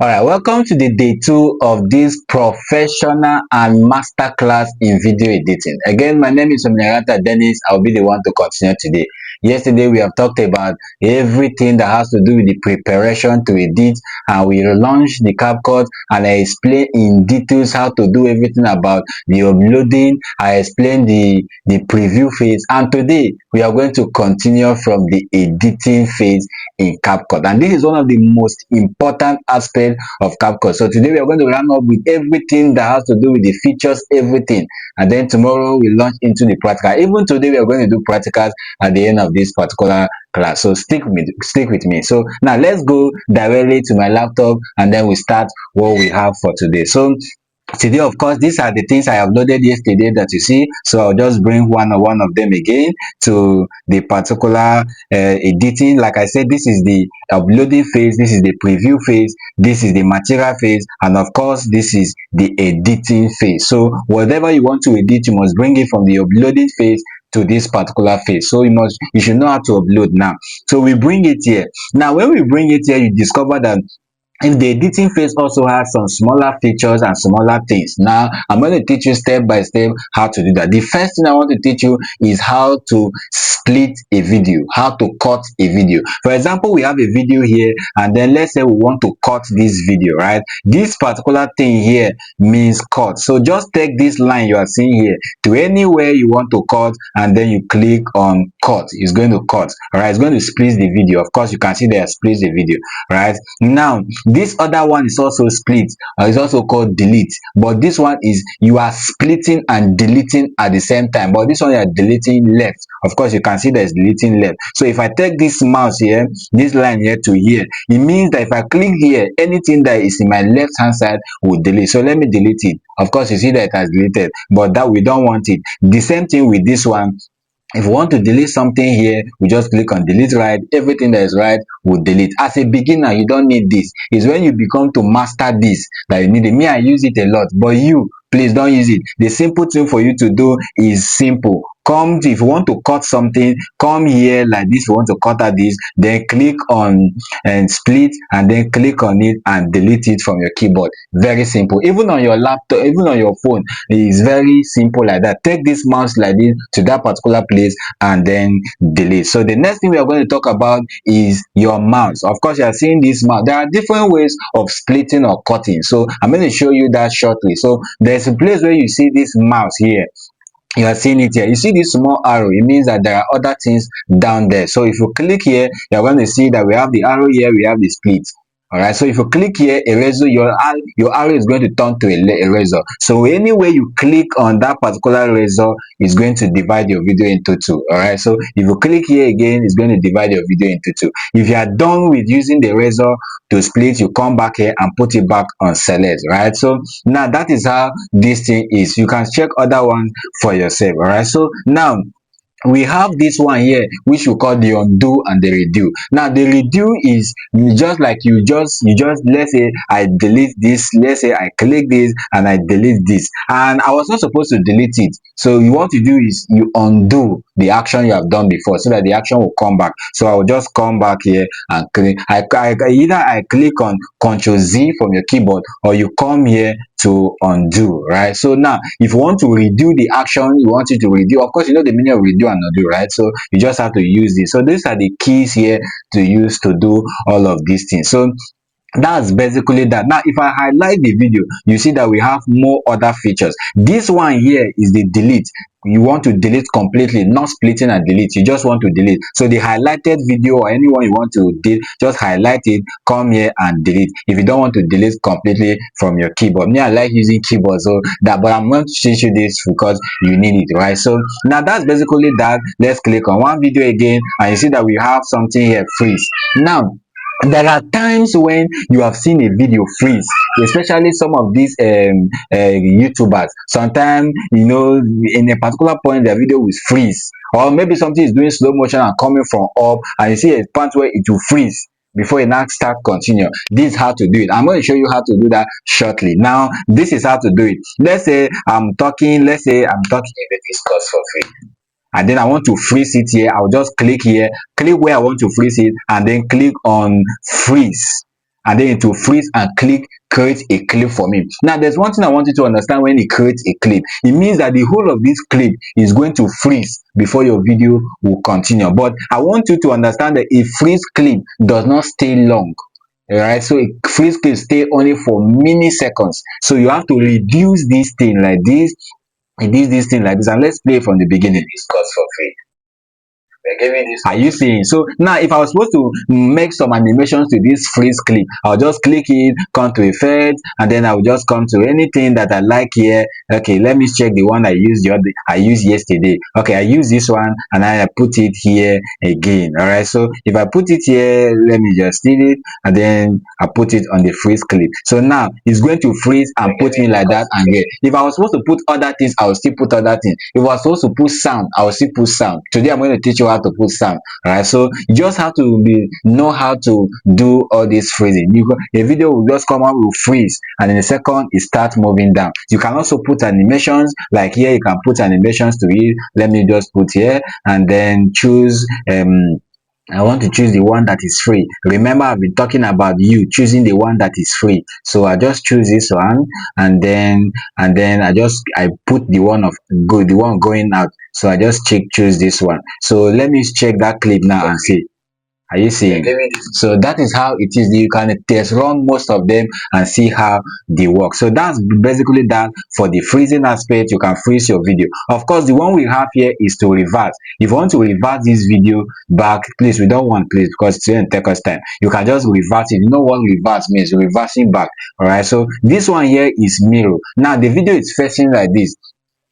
All right, welcome to the day 2 of this professional and master class in video editing. Again, my name is Dennis. I'll be the one to continue today. Yesterday, we have talked about everything that has to do with the preparation to edit, and we launched the Capcut, and I explained in details how to do everything about the uploading. I explained the preview phase, and today we are going to continue from the editing phase in Capcut, and this is one of the most important aspects of Capcut. So today we are going to run up with everything that has to do with the features, everything, and then tomorrow we launch into the practical. Even today we are going to do practicals at the end of this particular class. So stick with me. So now let's go directly to my laptop and then we start what we have for today. So today, of course, these are the things I uploaded yesterday that you see. So I'll just bring one of them again to the particular editing. Like I said, this is the uploading phase, this is the preview phase, this is the material phase, and of course this is the editing phase. So whatever you want to edit, you must bring it from the uploading phase to this particular phase. So you should know how to upload now. So we bring it here. Now when we bring it here, you discover that if the editing phase also has some smaller features and smaller things. Now I'm going to teach you step by step how to do that. The first thing I want to teach you is how to split a video, how to cut a video. For example, we have a video here, and then let's say we want to cut this video, right? This particular thing here means cut. So just take this line you are seeing here to anywhere you want to cut, and then you click on cut. It's going to cut. All right, it's going to split the video. Of course, you can see there split the video, right? Now this other one is also split, or it's also called delete, but this one is you are splitting and deleting at the same time, but this one you are deleting left. Of course, you can see there's deleting left. So if I take this mouse here, this line here to here, it means that if I click here, anything that is in my left hand side will delete. So let me delete it. Of course, you see that it has deleted, but that we don't want it. The same thing with this one. If you want to delete something here, we just click on delete right. Everything that is right will delete. As a beginner, you don't need this. It's when you become to master this that you need it. Me, I use it a lot, but you please don't use it. The simple thing for you to do is simple. If you want to cut something, come here like this. You want to cut out this, then click on and split, and then click on it and delete it from your keyboard. Very simple. Even on your laptop, even on your phone, it is very simple like that. Take this mouse like this to that particular place and then delete. So the next thing we are going to talk about is your mouse. Of course, you are seeing this mouse. There are different ways of splitting or cutting, so I'm going to show you that shortly. So there's a place where you see this mouse here. You are seeing it here. You see this small arrow, it means that there are other things down there. So if you click here, you're going to see that we have the arrow here, we have the split. All right, so if you click here, eraser, your arrow is going to turn to a razor. So anywhere you click on that particular razor is going to divide your video into two. All right, so if you click here again, it's going to divide your video into two. If you are done with using the razor to split, you come back here and put it back on select. Right, so now that is how this thing is. You can check other ones for yourself. All right, so now we have this one here which we call the undo and the redo. Now the redo is just like you just let's say I delete this, let's say I click this and I delete this, and I was not supposed to delete it. So what you do is you undo the action you have done before so that the action will come back. So I will just come back here and click. Either I click on Ctrl Z from your keyboard, or you come here to undo. Right, so now if you want to redo the action you want it to redo, of course you know the meaning of redo and undo, right? So you just have to use this. So these are the keys here to use to do all of these things. So that's basically that. Now if I highlight the video, you see that we have more other features. This one here is the delete. You want to delete completely, not splitting and delete. You just want to delete. So the highlighted video or anyone you want to delete, just highlight it, come here and delete. If you don't want to delete completely from your keyboard, me, I like using keyboard, so that, but I'm going to teach you this because you need it, right? So now that's basically that. Let's click on one video again and you see that we have something here, freeze. Now there are times when you have seen a video freeze, especially some of these YouTubers. Sometimes, you know, in a particular point the video will freeze, or maybe something is doing slow motion and coming from up, and you see a point where it will freeze before it now start continue. This is how to do it. I'm going to show you how to do that shortly. Now this is how to do it. Let's say I'm talking a baby's course for free, and then I want to freeze it here. I'll just click here, click where I want to freeze it, and then click on freeze. and then it will freeze and click create a clip for me. Now there's one thing I want you to understand. When it creates a clip, it means that the whole of this clip is going to freeze before your video will continue. But I want you to understand that a freeze clip does not stay long. Alright, so a freeze clip stay only for milliseconds. So you have to reduce this thing like this, reduce this thing like this, and let's play from the beginning. This costs for free. Are you seeing? So now if I was supposed to make some animations to this freeze clip, I'll just click it, come to effect, and then I'll just come to anything that I like here. Okay, let me check the one I used yesterday. Okay, I use this one and I put it here again. All right, so if I put it here, let me just see it, and then I put it on the freeze clip. So now it's going to freeze and put me like that. And here, if I was supposed to put other things, I will still put other things. If I was supposed to put sound, I will still put sound. Today I'm going to teach you how to put sound. All right, so you just have to know how to do all this freezing. A video will just come out, will freeze, and in a second it starts moving down. You can also put animations, like here you can put animations to it. Let me just put here and then choose I want to choose the one that is free. Remember, I've been talking about you choosing the one that is free. So I just choose this one, and then I put the one of good, the one going out. So I just choose this one. So let me check that clip now and see. Are you seeing? So that is how it is. You can test run most of them and see how they work. So that's basically that for the freezing aspect. You can freeze your video. Of course, the one we have here is to reverse. If you want to reverse this video back, please, we don't want, please, because it's going to take us time. You can just reverse it. You know what reverse means? Reversing back. All right, so this one here is mirror. Now the video is facing like this.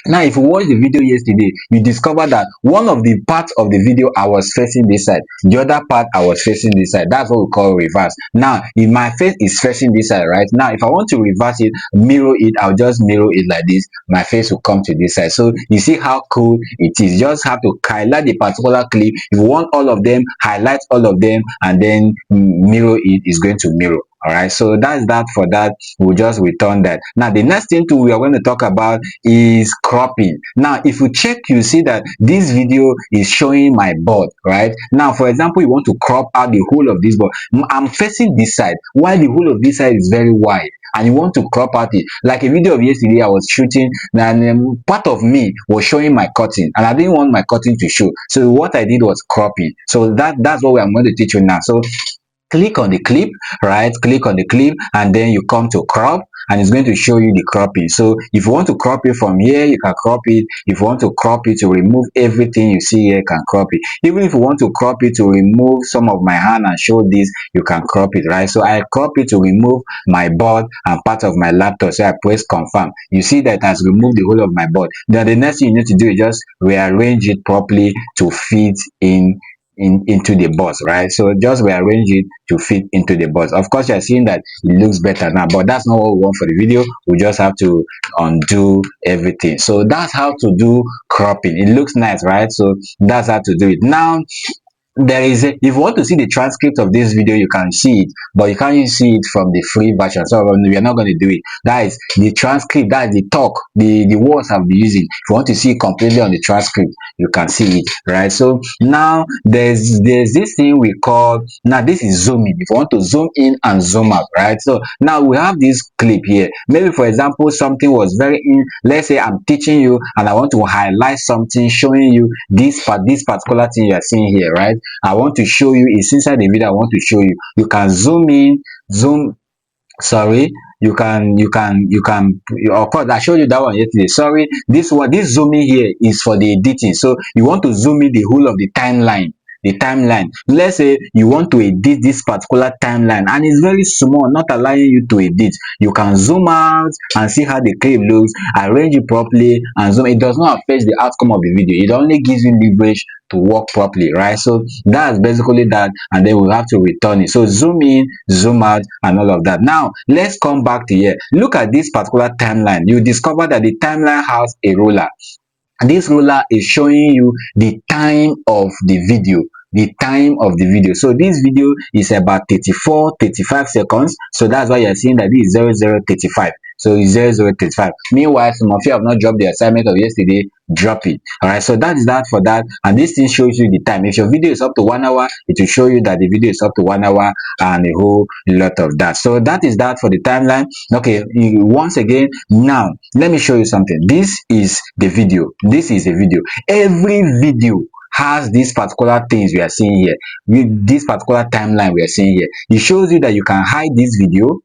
Now if you watch the video yesterday, you discover that one of the parts of the video I was facing this side, the other part I was facing this side. That's what we call reverse. Now if my face is facing this side, right, now if I want to reverse it, mirror it, I'll just mirror it like this. My face will come to this side. So you see how cool it is. You just have to highlight the particular clip. If you want all of them, highlight all of them, and then mirror it. Is going to mirror. All right, so that's that for that. We'll just return that. Now the next thing too we are going to talk about is cropping. Now if you check, you see that this video is showing my board. Right now, for example, you want to crop out the whole of this board. I'm facing this side while the whole of this side is very wide, and you want to crop out it. Like a video of yesterday I was shooting, and part of me was showing my cutting, and I didn't want my cutting to show. So what I did was cropping. So that's what I'm going to teach you now. So click on the clip, right, click on the clip, and then you come to crop, and it's going to show you the cropping. So if you want to crop it from here, you can crop it. If you want to crop it to remove everything you see here, you can crop it. Even if you want to crop it to remove some of my hand and show this, you can crop it, right? So I crop it to remove my board and part of my laptop. So I press confirm. You see that it has removed the whole of my board. Then the next thing you need to do is just rearrange it properly to fit into the box, right? So just rearrange it to fit into the box. Of course, you're seeing that it looks better now, but that's not what we want for the video. We just have to undo everything. So that's how to do cropping. It looks nice, right? So that's how to do it. Now there is if you want to see the transcript of this video, you can see it, but you can't see it from the free version. So we are not going to do it. That is the transcript, that is the talk, the words I'll be using. If you want to see it completely on the transcript, you can see it, right? So now there's this thing we call, now this is zooming. If you want to zoom in and zoom out, right? So now we have this clip here. Maybe for example, something was very in, let's say I'm teaching you and I want to highlight something, showing you this particular thing you are seeing here, right? I want to show you, it's inside the video. I want to show you. You can zoom in, sorry, you can of course I showed you that one yesterday. Sorry, this zooming here is for the editing. So you want to zoom in the whole of the timeline. Let's say you want to edit this particular timeline and it's very small, not allowing you to edit. You can zoom out and see how the clip looks, arrange it properly and zoom. It does not affect the outcome of the video. It only gives you leverage to work properly, right? So that's basically that, and then we'll have to return it. So zoom in, zoom out, and all of that. Now let's come back to here. Look at this particular timeline. You discover that the timeline has a ruler, and this ruler is showing you the time of the video. So this video is about 35 seconds. So that's why you're seeing that this is 0035. so it's 0035. Meanwhile, some of you have not dropped the assignment of yesterday, drop it. All right, so that is that for that. And this thing shows you the time. If your video is up to 1 hour, it will show you that the video is up to 1 hour and a whole lot of that. So that is that for the timeline. Okay, once again, now let me show you something. This is the video. This is a video. Every video has these particular things we are seeing here, with this particular timeline we are seeing here. It shows you that you can hide this video,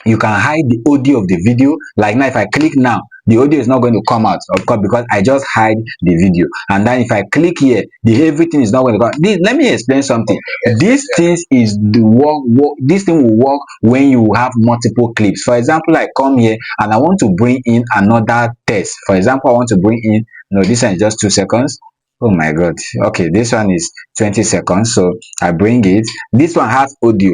you can hide the audio of the video. Like now, if I click now, the audio is not going to come out, of course, because I just hide the video. And then if I click here, everything is not going to come. Let me explain something. This thing is the work. This thing will work when you have multiple clips. For example, I come here and I want to bring in another test. For example, I want to bring in, no, this one is just 2 seconds. Oh my god. Okay, this one is 20 seconds, so I bring it. This one has audio.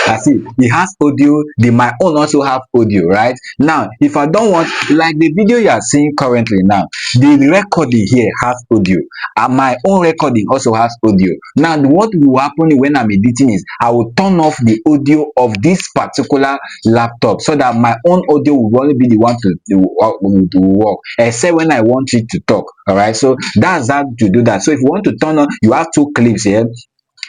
I see it has audio. My own also have audio, right? Now, if I don't want, like the video you are seeing currently now, the recording here has audio, and my own recording also has audio. Now, what will happen when I'm editing is I will turn off the audio of this particular laptop so that my own audio will only be the one to work, except when I want it to talk. All right, so that's how to do that. So if you want to turn on, you have two clips here.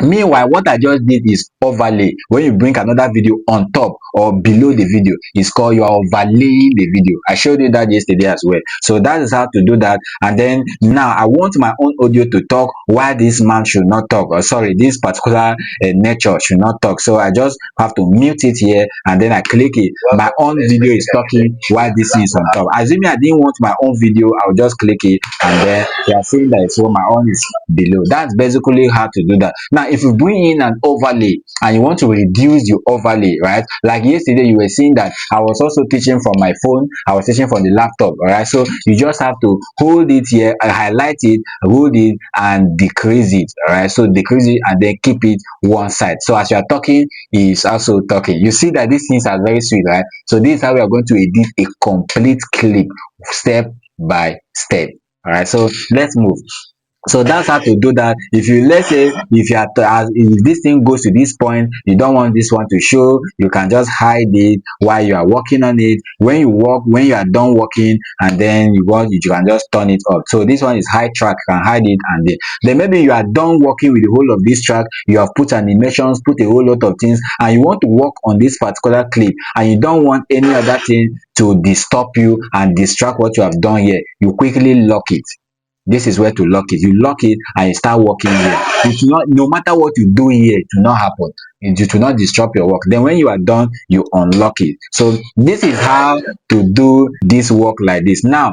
Meanwhile, what I just did is overlay. When you bring another video on top or below the video, it's called you are overlaying the video. I showed you that yesterday as well. So that is how to do that. And then now I want my own audio to talk while this man should not talk, or sorry, this particular nature should not talk. So I just have to mute it here, and then I click it. My own video is talking while this is on top. Assuming I didn't want my own video, I'll just click it, and then they are saying that so my own is below. That's basically how to do that. Now, if you bring in an overlay and you want to reduce your overlay, right? Like yesterday, you were seeing that I was also teaching from my phone, I was teaching from the laptop, all right? So you just have to hold it here, highlight it, hold it, and decrease it, all right? So decrease it and then keep it one side. So as you are talking, is also talking. You see that these things are very sweet, right? So this is how we are going to edit a complete clip step by step. All right, so let's move. So that's how to do that. If you, let's say, if you are if this thing goes to this point, you don't want this one to show, you can just hide it while you are working on it. When you work, when you are done working, and then you can just turn it up. So this one is high track, you can hide it, and then maybe you are done working with the whole of this track, you have put animations, put a whole lot of things, and you want to work on this particular clip, and you don't want any other thing to disturb you and distract what you have done here. You quickly lock it. This is where to lock it. You lock it and you start working here. It will not, no matter what you do here, it will not happen. It will not disrupt your work. Then when you are done, you unlock it. So this is how to do this work like this. Now,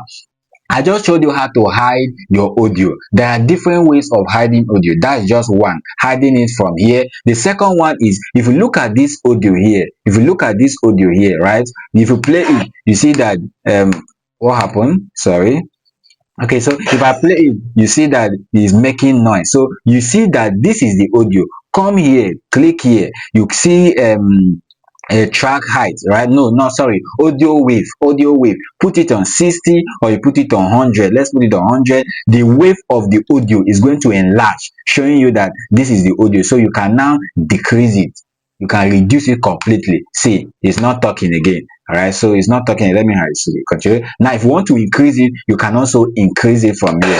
I just showed you how to hide your audio. There are different ways of hiding audio. That's just one, hiding it from here. The second one is, if you look at this audio here, right? If you play it, you see that what happened? Sorry. Okay, so if I play it, you see that it's making noise. So you see that this is the audio. Come here, click here. You see a track height, right? No, sorry, audio wave. Put it on 60 or you put it on 100. Let's put it on 100. The wave of the audio is going to enlarge, showing you that this is the audio. So you can now decrease it. You can reduce it completely. See, it's not talking again. All right, so it's not talking. Let me continue. Now, if you want to increase it, you can also increase it from here.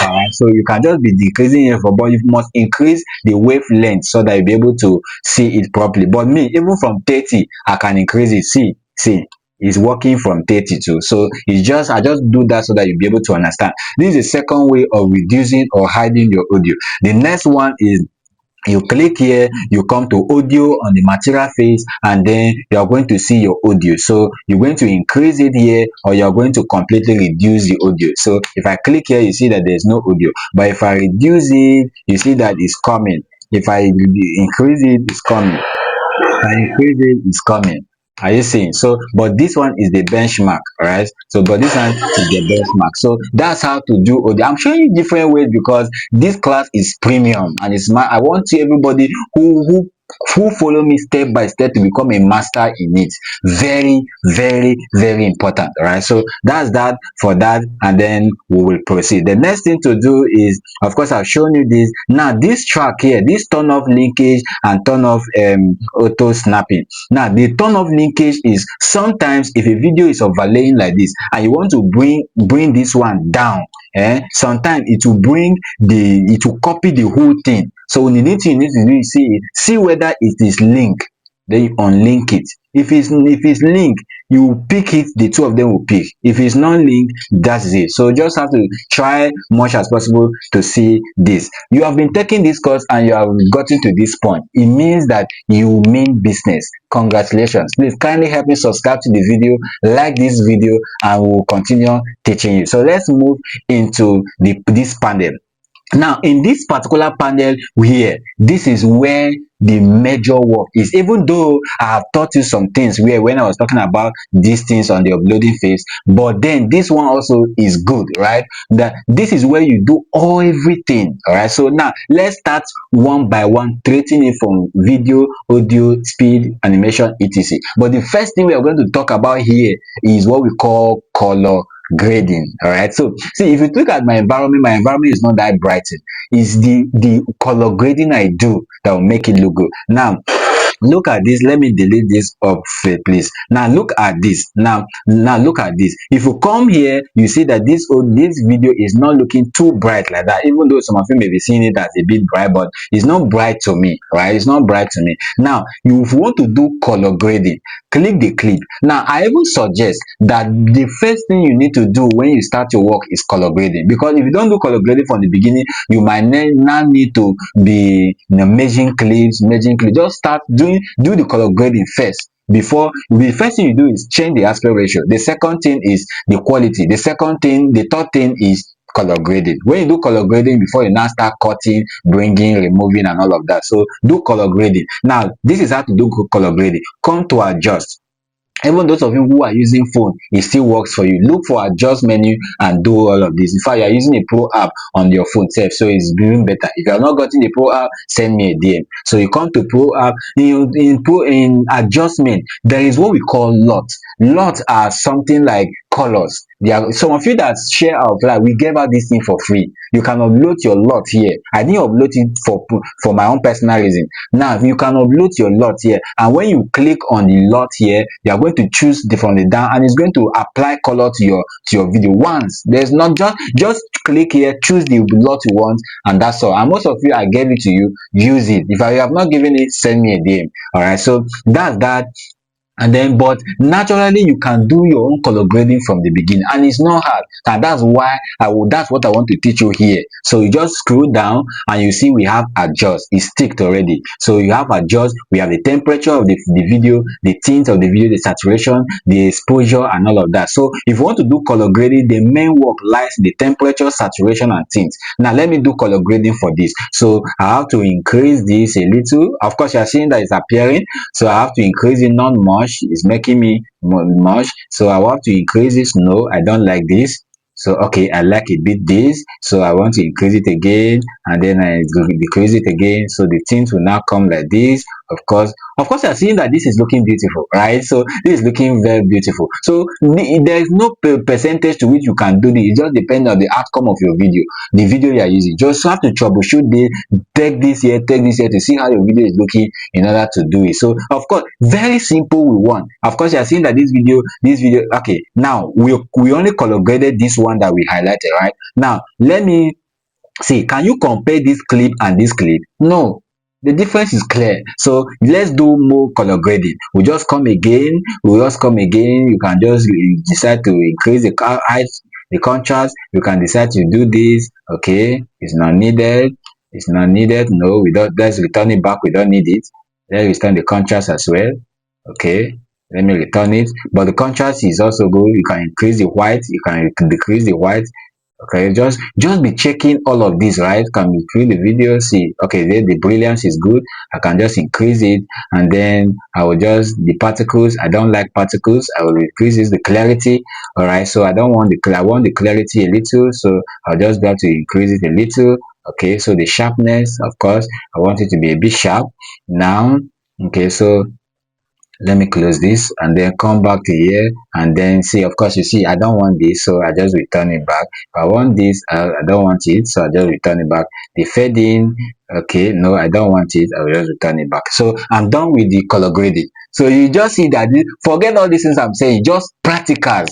All right, so you can just be decreasing it from, but you must increase the wavelength so that you'll be able to see it properly. But me, even from 30, I can increase it. See, it's working from 32. So I just do that so that you'll be able to understand. This is the second way of reducing or hiding your audio. The next one is, you click here, you come to audio on the material face, and then you are going to see your audio. So you're going to increase it here, or you're going to completely reduce the audio. So if I click here, you see that there's no audio, but if I reduce it, you see that it's coming. If I increase it, it's coming. If I increase it, it's coming. Are you seeing? So, but this one is the benchmark, right? So, but this one is the benchmark. So that's how to do audio. I'm showing you different ways because this class is premium and it's I want everybody who who follow me step by step to become a master in it. Very, very, very important. All right, so that's that for that, and then we will proceed. The next thing to do is, of course, I've shown you this. Now this track here, this turn off linkage and turn off auto snapping. Now the turn off linkage is sometimes if a video is overlaying like this and you want to bring this one down, sometimes it will copy the whole thing. So the next thing you need to do is see whether it is linked, then you unlink it. If it's linked, you pick it, the two of them will pick. If it's not linked, that's it. So just have to try much as possible to see this. You have been taking this course and you have gotten to this point. It means that you mean business. Congratulations. Please kindly help me subscribe to the video, like this video, and we'll continue teaching you. So let's move into this panel. Now in this particular panel here, this is where the major work is. Even though I have taught you some things where when I was talking about these things on the uploading phase, but then this one also is good, right? That this is where you do everything. All right, so now let's start one by one, treating it from video, audio, speed, animation, etc. But the first thing we are going to talk about here is what we call color grading. All right, so see, if you look at my environment is not that bright. It's the color grading I do that will make it look good. Now look at this. Let me delete this up, please. Now look at this. Now look at this. If you come here, you see that this video is not looking too bright like that, even though some of you may be seeing it as a bit bright, but it's not bright to me, right? It's not bright to me. Now if you want to do color grading, click the clip. Now I even suggest that the first thing you need to do when you start your work is color grading, because if you don't do color grading from the beginning, you might now need to be merging clips. Just start do the color grading first. Before the first thing you do is change the aspect ratio. The second thing is the quality. The third thing is color grading. When you do color grading, before you now start cutting, bringing, removing, and all of that. So do color grading. Now this is how to do color grading. Come to adjust. Even those of you who are using phone, it still works for you. Look for adjust menu and do all of this. In fact, you are using a pro app on your phone self, so it's doing better. If you have not gotten the pro app, send me a DM. So you come to pro app. In adjustment, there is what we call LUT. LUT are something like colors. There are some of you that share our class, we gave out this thing for free. You can upload your LUT here. I didn't upload it for my own personal reason. Now you can upload your LUT here, and when you click on the LUT here, you are going to choose from the down, and it's going to apply color to your video. Once there's not just click here, choose the LUT you want, and that's all. And most of you, I gave it to you, use it. If I have not given it, send me a DM. All right, so that's that. And then, but naturally you can do your own color grading from the beginning, and it's not hard. And that's why that's what I want to teach you here. So you just scroll down and you see we have adjust. It's ticked already. So you have adjust. We have the temperature of the video, the tint of the video, the saturation, the exposure, and all of that. So if you want to do color grading, the main work lies in the temperature, saturation, and tint. Now let me do color grading for this. So I have to increase this a little. Of course, you are seeing that it's appearing, so I have to increase it, not much. It's making me much, so I want to increase this. No, I don't like this. So okay, I like a bit this, so I want to increase it again, and then I decrease it again. So the tint will now come like this. Of course, you're seeing that this is looking beautiful, right? So this is looking very beautiful. So there is no percentage to which you can do this. It just depends on the outcome of your video, the video you are using. Just have to troubleshoot this, take this here to see how your video is looking in order to do it. So of course, very simple with one. Of course, you are seeing that this video. Okay, now we only color graded this one that we highlighted, right? Now let me see, can you compare this clip and this clip? No, the difference is clear. So let's do more color grading. We just come again. You can just decide to increase the height, the contrast. You can decide to do this. Okay, it's not needed. No, we don't. Let's return it back. We don't need it. Let's return the contrast as well. Okay, let me return it. But the contrast is also good. You can increase the white. You can decrease the white. Okay, just be checking all of this, right? Can increase the video. See, okay, there the brilliance is good. I can just increase it, and then I will just the particles. I don't like particles. I will increase this, the clarity. All right, so I don't want I want the clarity a little, so I'll just be able to increase it a little. Okay, so the sharpness, of course, I want it to be a bit sharp now. Okay, so let me close this and then come back to here and then see. Of course, you see I don't want this, so I just return it back. If I want this, I don't want it, so I just return it back. The fading, okay, no, I don't want it, I will just return it back. So I'm done with the color grading. So you just see that forget all these things I'm saying, just practicals.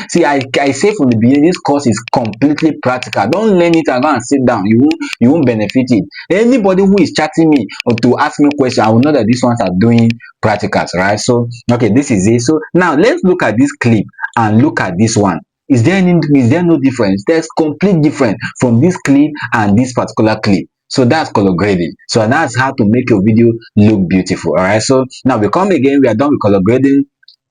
See, I say from the beginning, this course is completely practical. Don't learn it and go and sit down, you won't benefit it. Anybody who is chatting me or to ask me question, I will know that these ones are doing practicals, right? So okay, this is it. So now let's look at this clip and look at this one. Is there no difference? There's complete difference from this clip and this particular clip. So that's color grading. So that's how to make your video look beautiful. All right, so now we come again, we are done with color grading.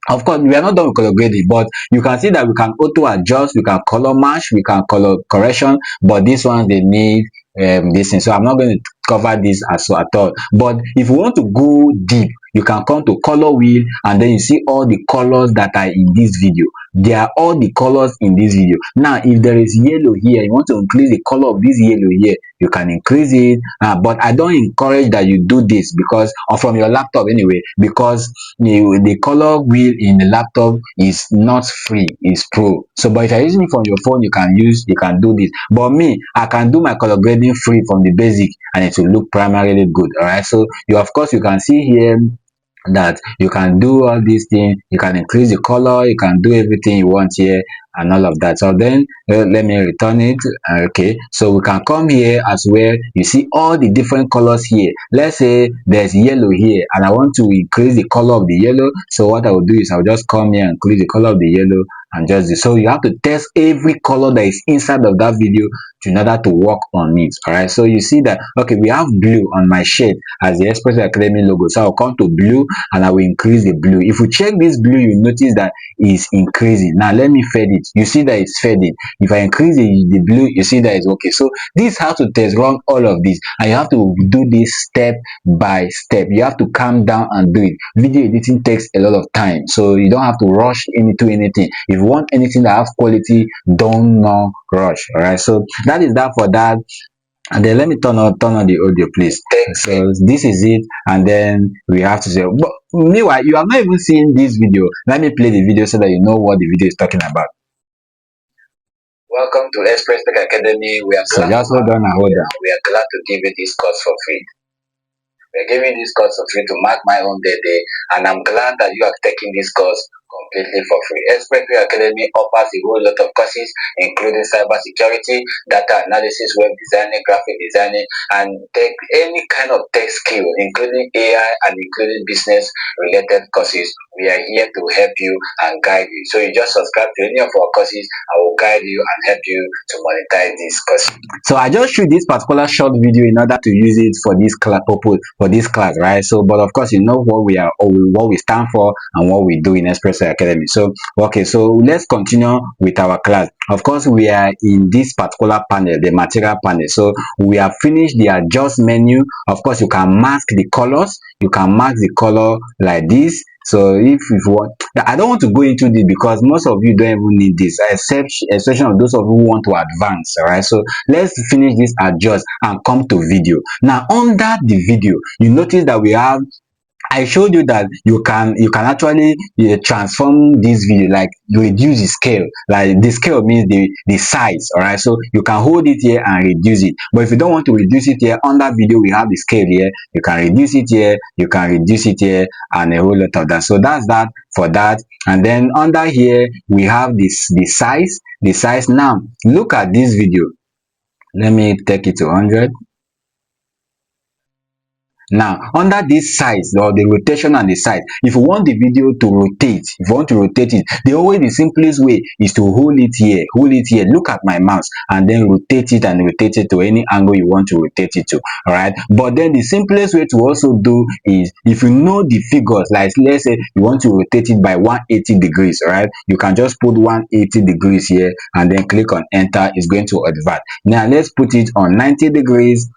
Of course, we are not done with color grading, but you can see that we can auto adjust, we can color match, we can color correction, but this one they need this thing. So I'm not going to cover this as at all. But if you want to go deep, you can come to color wheel and then you see all the colors that are in this video. They are all the colors in this video. Now if there is yellow here, you want to increase the color of this yellow here, you can increase it, but I don't encourage that you do this because, or from your laptop anyway, because the color wheel in the laptop is not free, it's pro. So but if you're using it from your phone, you can do this. But me, I can do my color grading free from the basic and it will look primarily good. All right, so you, of course, you can see here that you can do all these things, you can increase the color, you can do everything you want here and all of that. So then let me return it. Okay, so we can come here as well. You see all the different colors here. Let's say there's yellow here and I want to increase the color of the yellow. So what I will do is I'll just come here and increase the color of the yellow and just so you have to test every color that is inside of that video in order to work on it. All right, so you see that okay, we have blue on my shade as the Espresso Academy logo. So I'll come to blue and I will increase the blue. If you check this blue, you notice that it's increasing. Now let me fade it. You see that it's fading. If I increase the blue, you see that it's okay. So this is how to test run all of this, and you have to do this step by step. You have to calm down and do it. Video editing takes a lot of time, so you don't have to rush into anything. If you want anything that has quality, don't not rush. All right, so that is that for that. And then let me turn on the audio, please. So this is it, and then we have to say, but meanwhile you have not even seen this video. Let me play the video so that you know what the video is talking about. Welcome to Express Tech Academy. We are so just hold on and hold on. We are glad to give you this course for free. We are giving this course for free to mark my own day, and I'm glad that you are taking this course completely for free. Expressway Academy offers a whole lot of courses, including cybersecurity, data analysis, web designing, graphic designing, and take any kind of tech skill, including AI and including business related courses. We are here to help you and guide you. So you just subscribe to any of our courses. I will guide you and help you to monetize this course. So I just shoot this particular short video in order to use it for this class purpose, for this class, right? So but of course you know what we are, or what we stand for and what we do in Espresso Academy. So okay, so let's continue with our class. Of course we are in this particular panel, the material panel. So we have finished the adjust menu. Of course you can mask the colors, you can mask the color like this. So if you want, I don't want to go into this because most of you don't even need this, exception of those of you who want to advance. All right, so let's finish this adjust and come to video. Now under the video, you notice that we have, I showed you that you can actually transform this video, like reduce the scale. Like the scale means the size. All right, so you can hold it here and reduce it. But if you don't want to reduce it here, under video we have the scale here. You can reduce it here, you can reduce it here, and a whole lot of that. So that's that for that. And then under here we have this the size. Now look at this video. Let me take it to 100. Now under this size, or the rotation and the size, if you want the video to rotate, if you want to rotate it, the simplest way is to hold it here, look at my mouse, and then rotate it and rotate it to any angle you want to rotate it to. All right, but then the simplest way to also do is, if you know the figures, like let's say you want to rotate it by 180 degrees, all right, you can just put 180 degrees here and then click on enter. It's going to advert. Now let's put it on 90 degrees.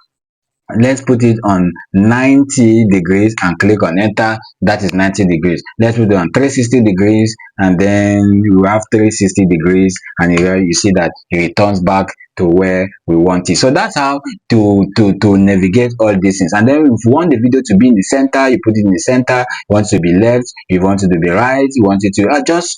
Let's put it on 90 degrees and click on enter. That is 90 degrees. Let's put it on 360 degrees, and then you have 360 degrees, and you see that it returns back to where we want it. So that's how to navigate all these things. And then if you want the video to be in the center, you put it in the center. You want it to be left, you want it to be right, you want it to just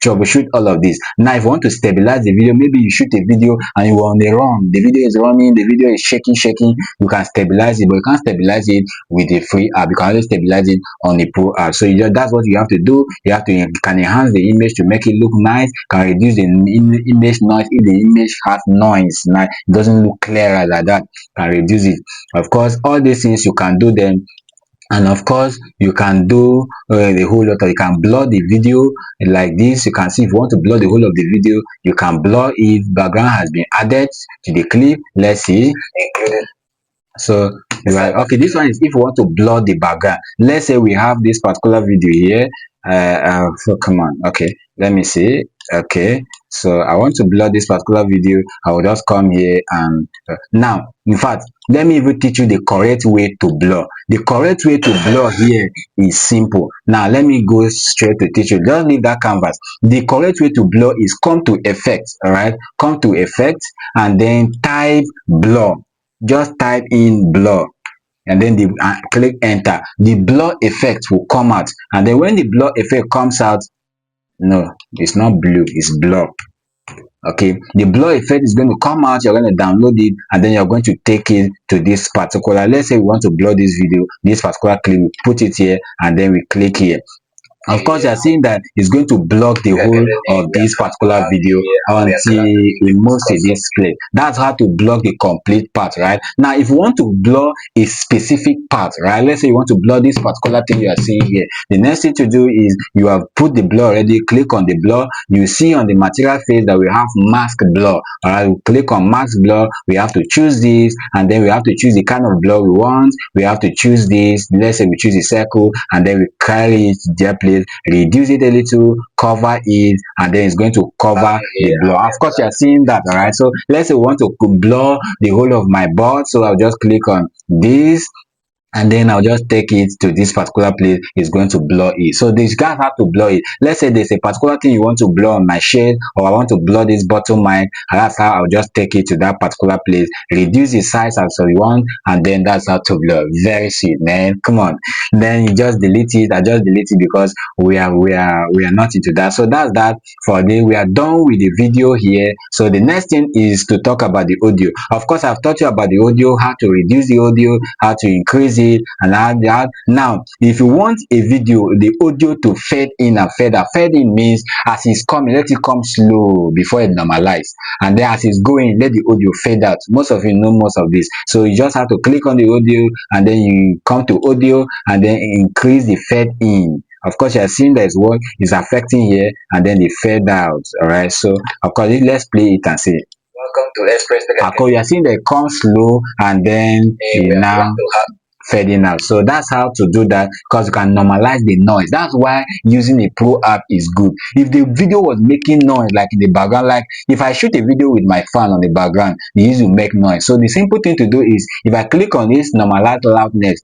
troubleshoot all of this. Now if you want to stabilize the video, maybe you shoot a video and you are on the run, the video is running, the video is shaking, you can stabilize it, but you can't stabilize it with a free app. You can only stabilize it on the pro app. So that's what you have to do. You have to can enhance the image to make it look nice, can reduce the image noise if the image has noise, now it doesn't look clearer like that, can reduce it. Of course, all these things you can do them. And of course you can do the whole lot of, you can blur the video like this. You can see if you want to blur the whole of the video, you can blur it. Background has been added to the clip. Let's see, so you are okay. This one is if you want to blur the background. Let's say we have this particular video here. So come on, okay, let me see. Okay, so I want to blur this particular video. I will just come here and now, in fact, let me even teach you the correct way to blur. The correct way to blur here is simple. Now let me go straight to teach you. Just leave that canvas. The correct way to blur is come to effect. All right, come to effect and then type blur. Just type in blur and then click enter. The blur effect will come out, and then when the blur effect comes out, no, it's not blue, it's blur. Okay, the blur effect is going to come out. You're going to download it and then you're going to take it to this particular, let's say we want to blur this video, this particular clip, we put it here and then we click here. Of course, you are seeing that it's going to block the whole of this particular video until it moves to this clip. That's how to block the complete part, right? Now, if you want to blur a specific part, right? Let's say you want to blur this particular thing you are seeing here. The next thing to do is you have put the blur already. Click on the blur. You see on the material face that we have mask blur. All right, we click on mask blur. We have to choose this, and then we have to choose the kind of blur we want. We have to choose this. Let's say we choose a circle, and then we carry it to their place. Reduce it a little, cover it, and then it's going to cover the blur. Of course, you are seeing that. All right, so let's say we want to blur the whole of my board, so I'll just click on this and then I'll just take it to this particular place. It's going to blur it. So this guys have to blur it. Let's say there's a particular thing you want to blur on my shade, or I want to blur this bottom mic, and that's how I'll just take it to that particular place, reduce the size as you want, and then that's how to blur. Very sweet, man. Come on. Then you just delete it. I just delete it because we are not into that. So that's that for the, we are done with the video here. So the next thing is to talk about the audio. Of course, I've taught you about the audio, how to reduce the audio, how to increase it, and add that. Now if you want a video, the audio to fade in and fade out. Fade in means as it's coming, let it come slow before it normalize, and then as it's going, let the audio fade out. Most of you know most of this, so you just have to click on the audio and then you come to audio and then increase the fade in. Of course, you are seeing that is what is affecting here, and then the fade out. All right, so of course let's play it and see. Welcome to Express. Of course, you are seeing that it comes slow and then now fading out. So that's how to do that, because you can normalize the noise. That's why using a pro app is good. If the video was making noise like in the background, like if I shoot a video with my fan on the background, it used to make noise. So the simple thing to do is if I click on this normalize loudness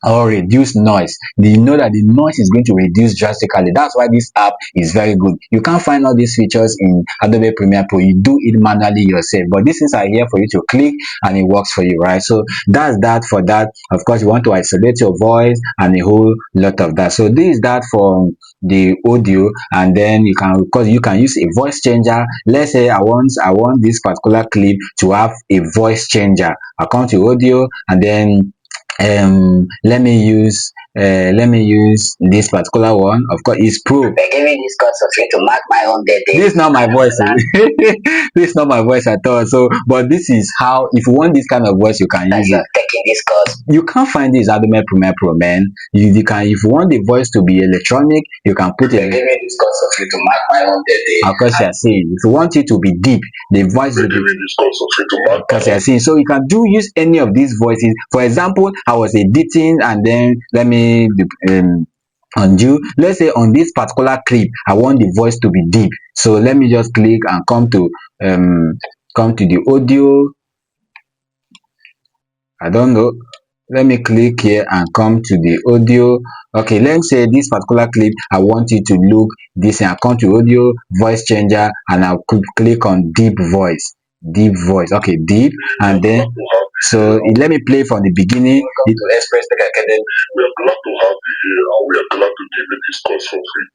or reduce noise, you know that the noise is going to reduce drastically. That's why this app is very good. You can't find all these features in Adobe Premiere Pro. You do it manually yourself, but these things are here for you to click and it works for you, right? So that's that for that. Of course, you want to isolate your voice and a whole lot of that. So this is that for the audio. And then you can, of course, you can use a voice changer. Let's say I want this particular clip to have a voice changer. I come to audio and then let me use this particular one. Of course, it's pro. By giving this course of free to mark my own birthday. This is not my voice. This is not my voice at all. So but this is how, if you want this kind of voice, you can use it. Taking this course, you can't find this Adobe Premiere Pro, man. You can, if you want the voice to be electronic, you can put it. Giving this course of free to mark my own birthday. Of course, you are saying if you want it to be deep, the voice will be. Because you are saying, so you can use any of these voices. For example, I was editing and then let me undo. Let's say on this particular clip I want the voice to be deep, so let me just click and come to the audio. I don't know, let me click here and come to the audio. Okay, let's say this particular clip I want it to look this, and I come to audio, voice changer, and I'll click on deep voice. deep voice. Okay, deep, and then so let me play from the beginning. Welcome to Express Tech Academy. We are glad to have you here and we are glad to give you this course for free.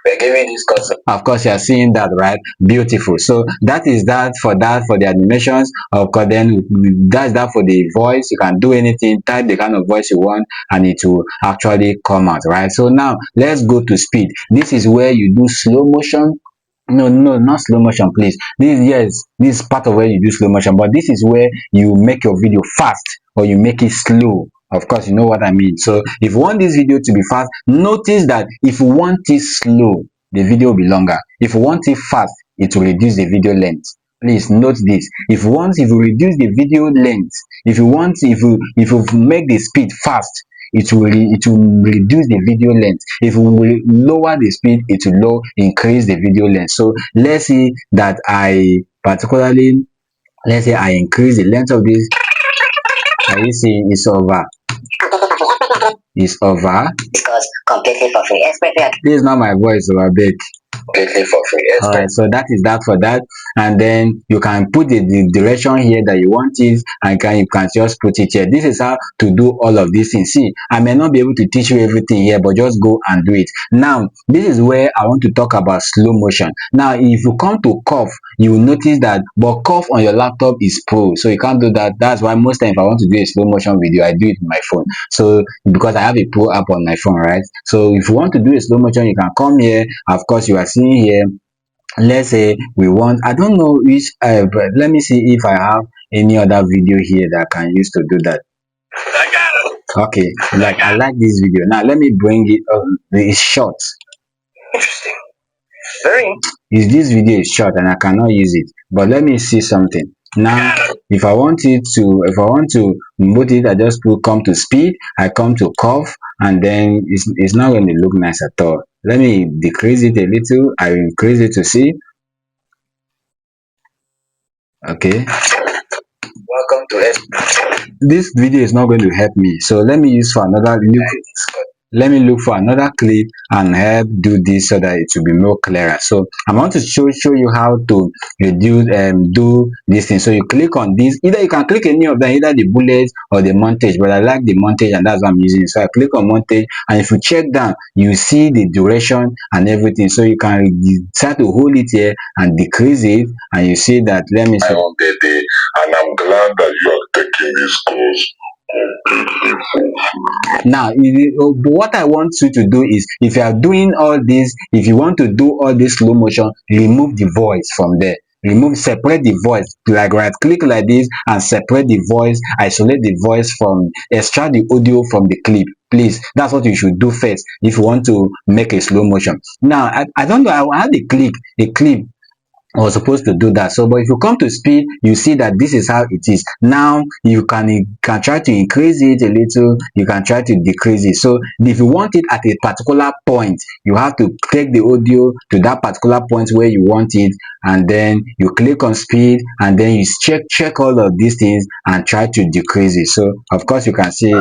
We are giving this course. Of course, you are seeing that, right? Beautiful. So that is that for the animations. Of course, then that's that for the voice. You can do anything, type the kind of voice you want, and it will actually come out, right? So now let's go to speed. This is where you do slow motion. No, no, not slow motion, please. This, yes, this is part of where you do slow motion, but this is where you make your video fast or you make it slow. Of course, you know what I mean. So if you want this video to be fast, notice that if you want it slow, the video will be longer. If you want it fast, it will reduce the video length. Please note this. If you reduce the video length, if you make the speed fast, it will reduce the video length. If we lower the speed, it will increase the video length. So let's say that let's say I increase the length of this. Are you seeing it's over? It's over. Because completely for free. This is not my voice, so I beg. Completely for free. All right, so that is that for that, and then you can put the direction here that you want it, and you can just put it here. This is how to do all of these things. See, I may not be able to teach you everything here, but just go and do it. Now this is where I want to talk about slow motion. Now if you come to curve, you will notice that, but curve on your laptop is pro, so you can't do that. That's why most times if I want to do a slow motion video, I do it with my phone. So because I have a pro app on my phone, right? So if you want to do a slow motion, you can come here. Of course, you are seeing here, let's say we want, I don't know which but let me see if I have any other video here that I can use to do that. Okay, like I like this video. Now let me bring it up. It's short. Interesting. Very. Is this video is short and I cannot use it, but let me see something. Now if I want to move it, I just put come to speed, I come to curve, and then it's not going to look nice at all. Let me decrease it a little, I will increase it to see. Okay, Welcome to this video is not going to help me, so let me use for another let me look for another clip and help do this so that it will be more clearer. So I want to show you how to reduce do this thing. So you click on this, either you can click any of them, either the bullets or the montage, but I like the montage and that's what I'm using. So I click on montage, and if you check down, you see the duration and everything. So you can decide to hold it here and decrease it, and you see that, let me see. And I'm glad that you are taking this course. Now what I want you to do is, if you are doing all this, if you want to do all this slow motion, remove the voice from there. Separate the voice, like right click like this and separate the voice, isolate the voice from, extract the audio from the clip. Please, that's what you should do first if you want to make a slow motion. Now I don't know, I had a clip I was supposed to do that. So but if you come to speed, you see that this is how it is. Now you can try to increase it a little, you can try to decrease it. So if you want it at a particular point, you have to take the audio to that particular point where you want it, and then you click on speed, and then you check all of these things and try to decrease it. So of course you can see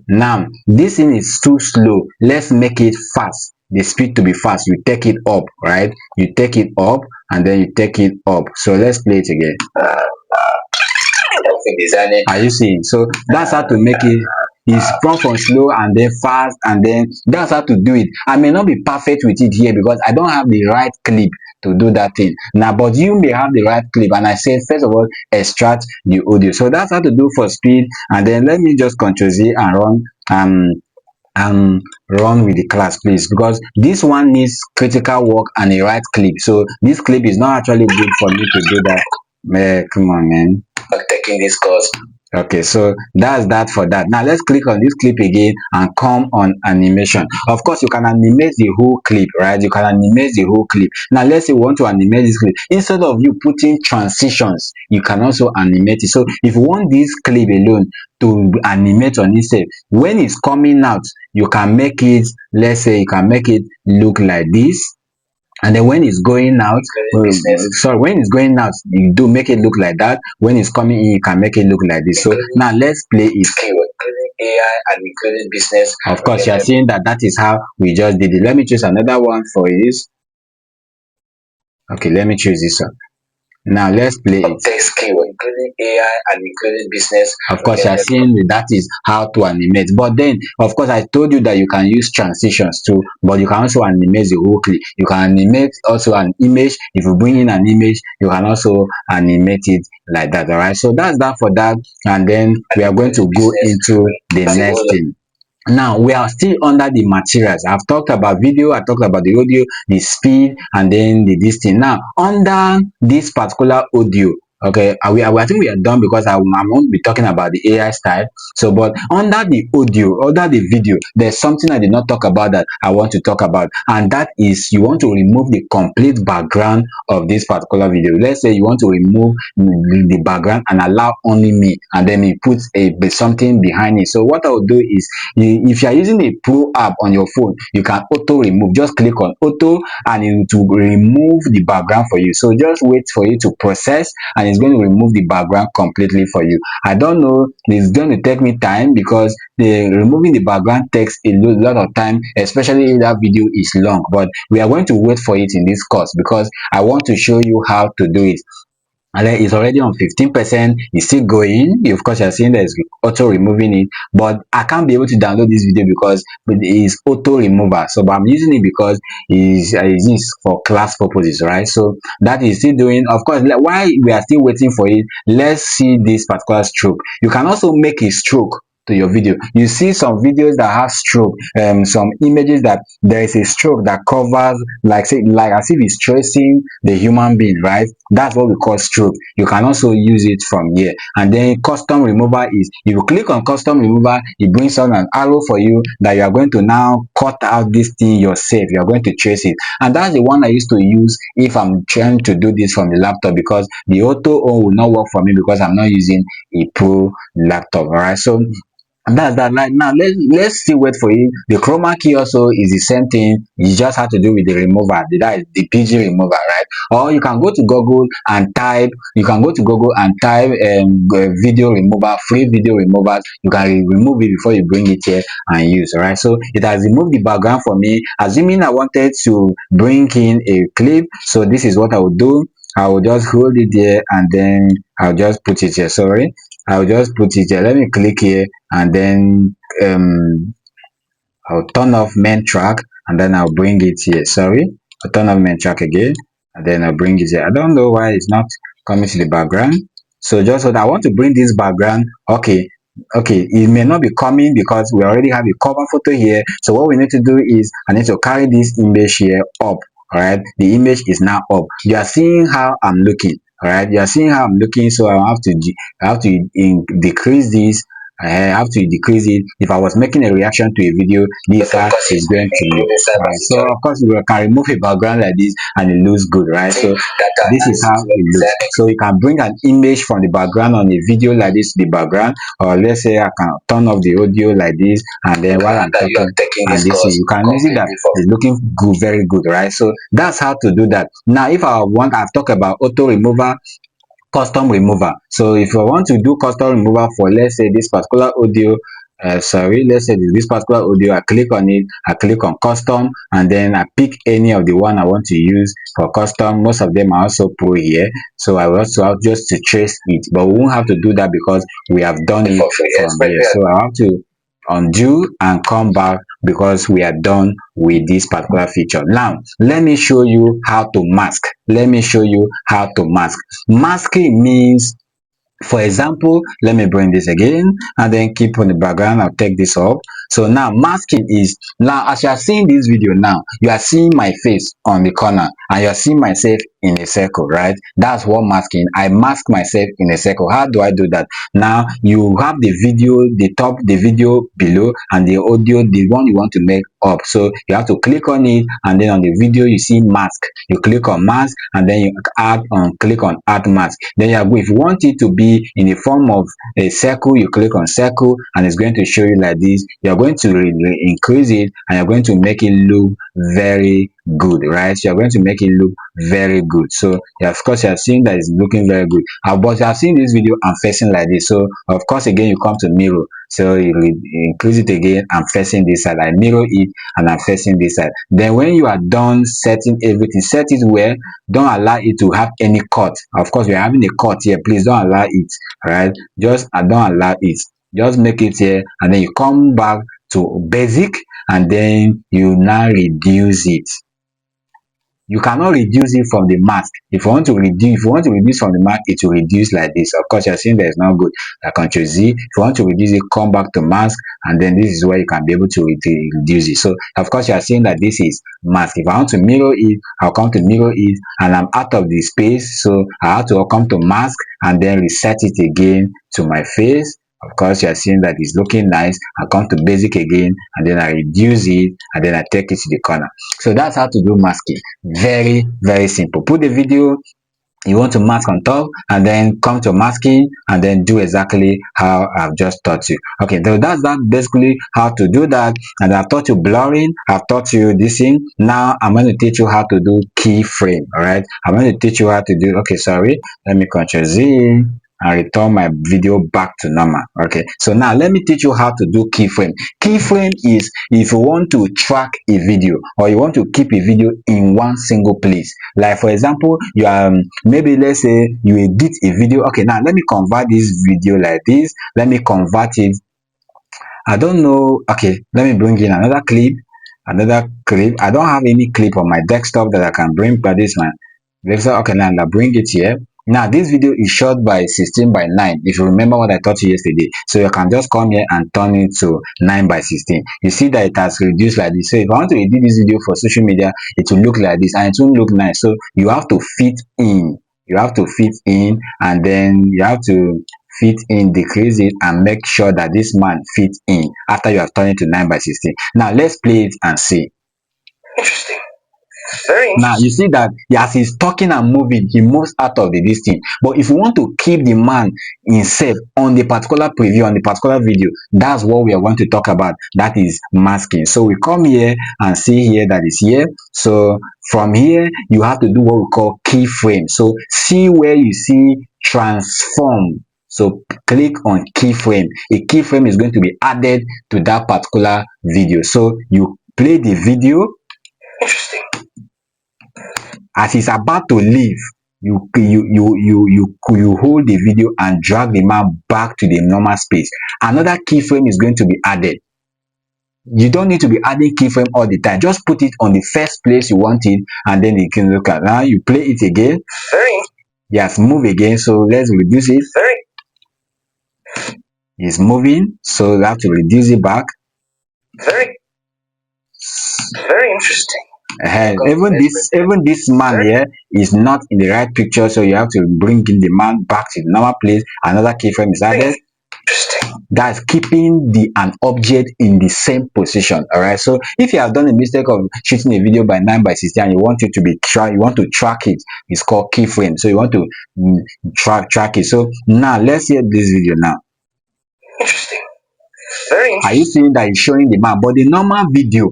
now this thing is too slow, let's make it fast. The speed to be fast, you take it up, right? You take it up, and then you take it up. So let's play it again. Are you seeing? So that's how to make it. It's from slow and then fast, and then that's how to do it. I may not be perfect with it here because I don't have the right clip to do that thing now, but you may have the right clip, and I said first of all extract the audio. So that's how to do for speed. And then let me just Ctrl Z and run with the class, please, because this one needs critical work and a right clip. So this clip is not actually good for me to do that. Come on, man. Taking this course. Okay, so that's that for that. Now let's click on this clip again and come on animation. Of course, you can animate the whole clip, right? You can animate the whole clip. Now let's say you want to animate this clip. Instead of you putting transitions, you can also animate it. So if you want this clip alone to animate on itself, when it's coming out, you can make it, let's say you can make it look like this. And then when it's going out, when it's going out, you do make it look like that. When it's coming in, you can make it look like this. So now let's play it. AI and including business. Of course, you are seeing that is how we just did it. Let me choose another one for this. Okay, let me choose this one. Now let's play it. Text keyword, including AI and including business. Of course, you are seeing that is how to animate. But then, of course, I told you that you can use transitions too, but you can also animate the whole clip. You can animate also an image. If you bring in an image, you can also animate it like that. All right. So that's that for that. And then we are going to go into the next thing. Now we are still under the materials. I've talked about video, I talked about the audio, the speed, and then the this thing. Now under this particular audio, okay, I think we are done because I won't be talking about the AI style. So but under the audio, under the video, there's something I did not talk about that I want to talk about, and that is you want to remove the complete background of this particular video. Let's say you want to remove the background and allow only me, and then you put something behind it. So what I will do is, if you are using a pro app on your phone, you can auto remove. Just click on auto and it will remove the background for you. So just wait for it to process and it's going to remove the background completely for you. I don't know, it's going to take me time because the removing the background takes a lot of time, especially if that video is long, but we are going to wait for it in this course because I want to show you how to do it. And then it's already on 15%. It's still going. Of course, you're seeing that it's auto removing it, but I can't be able to download this video because it is auto remover. So but I'm using it because it's used for class purposes, right? So that is still doing. Of course, while we are still waiting for it, let's see this particular stroke. You can also make a stroke to your video. You see some videos that have stroke, some images that there is a stroke that covers, like say, like as if it's tracing the human being, right? That's what we call stroke. You can also use it from here. And then custom remover is, if you click on custom remover, it brings on an arrow for you that you are going to now cut out this thing yourself. You are going to trace it, and that's the one I used to use if I'm trying to do this from the laptop, because the auto on will not work for me because I'm not using a pro laptop. All right, so and that's that. Like now let's still wait for it. The chroma key also is the same thing. You just have to do with the remover, that is the PG remover, right? Or you can go to Google and type, video remover, free video removers. You can remove it before you bring it here and use. All right, so it has removed the background for me. Assuming I wanted to bring in a clip, so this is what I would do. I will just hold it there and then I'll just put it here. Sorry, I'll just put it here. Let me click here and then I'll turn off main track and then I'll bring it here. Sorry, I'll turn off main track again and then I'll bring it here. I don't know why it's not coming to the background. So just what I want to bring this background. Okay, it may not be coming because we already have a cover photo here. So what we need to do is I need to carry this image here up. All right, the image is now up. You are seeing how I'm looking. All right, you are seeing how I'm looking. So I have to decrease this. I have to decrease it. If I was making a reaction to a video, this is going to look right. So of course we can remove a background like this and it looks good, right? So this is how it looks. So you can bring an image from the background on a video like this to the background, or let's say I can turn off the audio like this, and then while I'm talking and this, you can see that it's looking good, very good, right? So that's how to do that. Now if I've talked about auto remover, custom remover. So if I want to do custom remover for, let's say, this particular audio, sorry, let's say this particular audio, I click on it, I click on custom, and then I pick any of the one I want to use for custom. Most of them are also pro here, so I also have just to trace it, but we won't have to do that because we have done it from here. So I have to undo and come back because we are done with this particular feature. Now let me show you how to mask. Masking means, for example, let me bring this again and then keep on the background. I'll take this off. So now masking is, now as you are seeing this video now, you are seeing my face on the corner and you are seeing myself in a circle, right? That's what masking. I mask myself in a circle. How do I do that? Now you have the video, the top, the video below, and the audio, the one you want to make up. So you have to click on it, and then on the video you see mask. You click on mask and then you click on add mask. Then if you want it to be in the form of a circle, you click on circle and it's going to show you like this. You're going to increase it, and you're going to make it look very good, right? So you're going to make it look very good. So yeah, of course, you're seeing that it's looking very good. But I've seen this video, I'm facing like this. So of course, again, you come to mirror. So you increase it again, I'm facing this side. I mirror it and I'm facing this side. Then when you are done setting everything, set it where, don't allow it to have any cut. Of course, we're having a cut here. Please don't allow it. All right, just don't allow it. Just make it here, and then you come back to basic, and then you now reduce it. You cannot reduce it from the mask. If you want to reduce from the mask, it will reduce like this. Of course, you're seeing that it's not good. Control Z. If you want to reduce it, come back to mask, and then this is where you can be able to reduce it. So of course, you are seeing that this is mask. If I want to mirror it, I'll come to mirror it, and I'm out of the space, so I have to come to mask and then reset it again to my face. Of course, you are seeing that it's looking nice. I come to basic again, and then I reduce it, and then I take it to the corner. So that's how to do masking. Very, very simple. Put the video you want to mask on top, and then come to masking, and then do exactly how I've just taught you. Okay, so that's basically how to do that. And I've taught you blurring, I've taught you this thing. Now I'm going to teach you how to do keyframe. All right, I'm going to teach you how to do, okay, sorry, let me Ctrl Z and return my video back to normal. Okay, so now let me teach you how to do keyframe. Keyframe is if you want to track a video, or you want to keep a video in one single place. Like for example, you maybe let's say you edit a video. Okay, now let me convert this video like this. Let me convert it. I don't know. Okay, let me bring in another clip. I don't have any clip on my desktop that I can bring, but this one. Okay, now I'll bring it here. Now this video is shot by 16 by 9, if you remember what I taught you yesterday. So you can just come here and turn it to 9 by 16. You see that it has reduced like this. So if I want to edit this video for social media, it will look like this, and it won't look nice. So you have to fit in. And then you have to fit in, decrease it, and make sure that this man fits in after you have turned it to 9 by 16. Now let's play it and see. Interesting. Very interesting. Now you see that as he's talking and moving, he moves out of the distance. But if you want to keep the man himself on the particular preview, on the particular video, that's what we are going to talk about. That is masking. So we come here and see here that is here. So from here, you have to do what we call keyframe. So see where you see transform. So click on keyframe. A keyframe is going to be added to that particular video. So you play the video. Interesting. As he's about to leave, you hold the video and drag the man back to the normal space. Another keyframe is going to be added. You don't need to be adding keyframe all the time. Just put it on the first place you want it, and then you can look at. Now you play it again. Yes, move again. So let's reduce it. It's moving, so we have to reduce it back. Very interesting. Even this man here is not in the right picture, so you have to bring in the man back to the normal place. Another keyframe is added. That's keeping an object in the same position. All right, so if you have done a mistake of shooting a video by 9 by 16 and you want it to be you want to track it, it's called keyframe. So you want to track it. So now let's hear this video now. Interesting. Very interesting. Are you seeing that it's showing the man? But the normal video,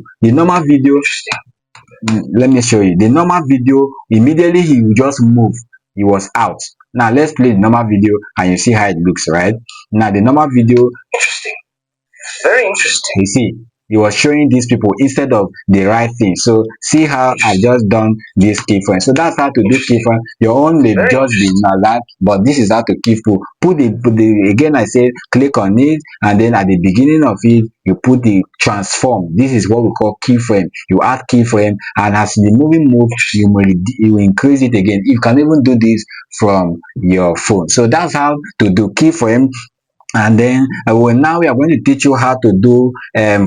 let me show you. The normal video, immediately he will just move. He was out. Now let's play the normal video and you see how it looks, right? Now the normal video. Interesting. Very interesting. You see, he was showing these people instead of the right thing. So see how I just done this keyframe. So that's how to do keyframe. Your own may just be like that, but this is how to keyframe. Put the again, I said click on it, and then at the beginning of it you put the transform. This is what we call keyframe. You add keyframe, and as the movie moves, you will increase it again. You can even do this from your phone. So that's how to do keyframe. And then now we are going to teach you how to do